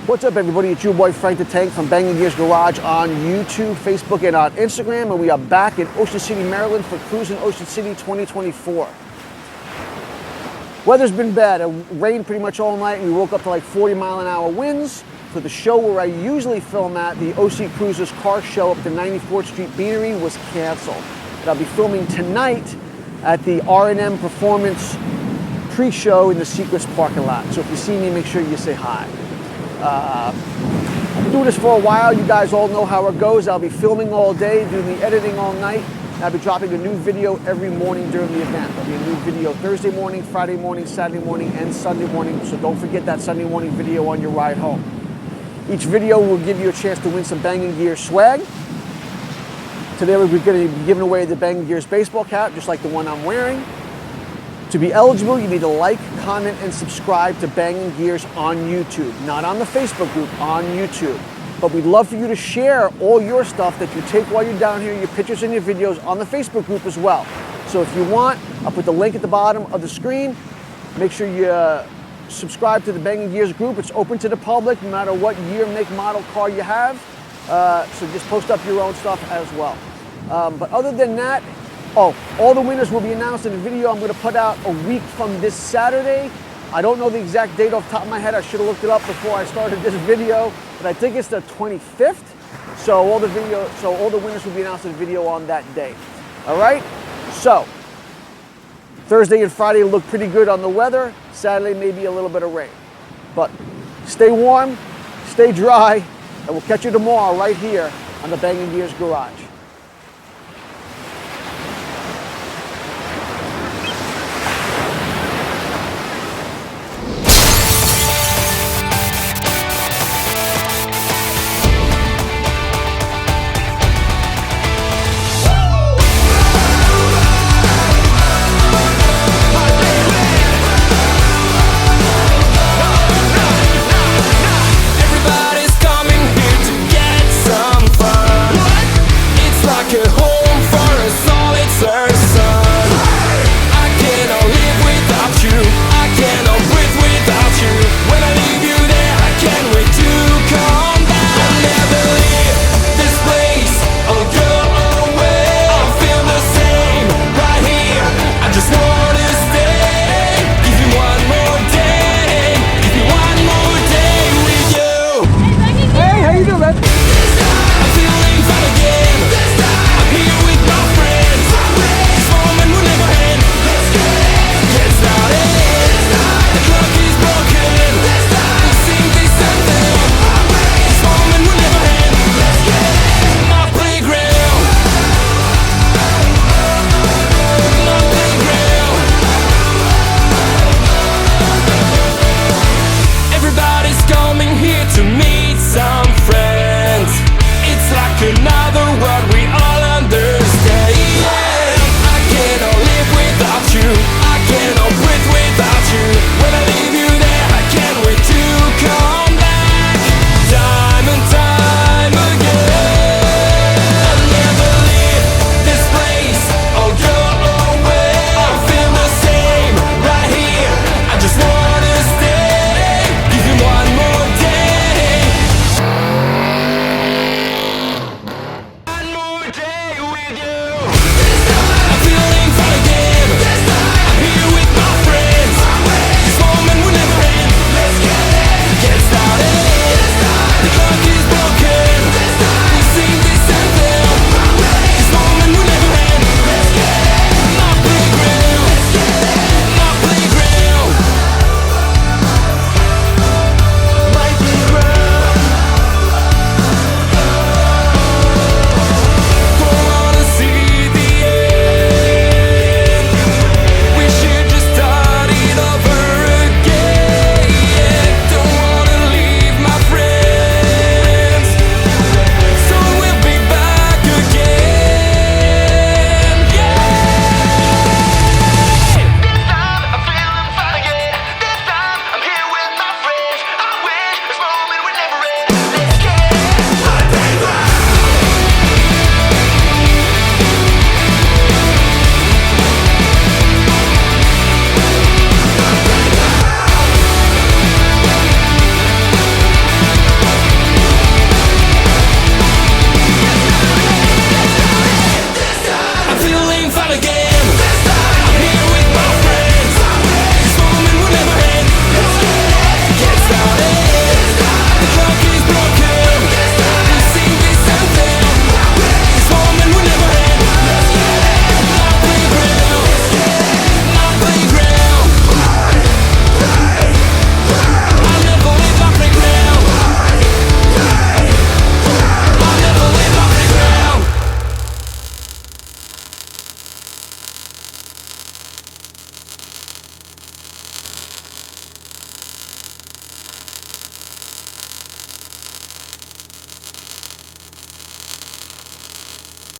What's up, everybody? It's your boy Frank the Tank from Bangin Garage on YouTube, Facebook, and on Instagram, and we are back in Ocean City, Maryland for Cruisin Ocean City 2024. Weather's been bad. It rained pretty much all night, and we woke up to like 40-mile-an-hour winds. For the show where I usually film at, the OC Cruisers car show up at the 94th Street Beanery, was canceled. And I'll be filming tonight at the R&M Performance pre-show in the Seacrets parking lot. So if you see me, make sure you say hi. I've been doing this for a while. You guys all know how it goes. I'll be filming all day, doing the editing all night. And I'll be dropping a new video every morning during the event. There'll be a new video Thursday morning, Friday morning, Saturday morning, and Sunday morning. So don't forget that Sunday morning video on your ride home. Each video will give you a chance to win some Bangin Gear swag. Today we're going to be giving away the Bangin Gears baseball cap, just like the one I'm wearing. To be eligible, you need to like, comment, and subscribe to Bangin Gears on YouTube. Not on the Facebook group, on YouTube. But we'd love for you to share all your stuff that you take while you're down here, your pictures and your videos, on the Facebook group as well. So if you want, I'll put the link at the bottom of the screen. Make sure you subscribe to the Bangin Gears group. It's open to the public, no matter what year, make, model car you have. So just post up your own stuff as well. But other than that, all the winners will be announced in a video I'm going to put out a week from this Saturday. I don't know the exact date off the top of my head. I should have looked it up before I started this video, but I think it's the 25th. So all the winners will be announced in a video on that day. All right. So Thursday and Friday look pretty good on the weather. Saturday maybe a little bit of rain, but stay warm, stay dry, and we'll catch you tomorrow right here on the Bangin Gears Garage.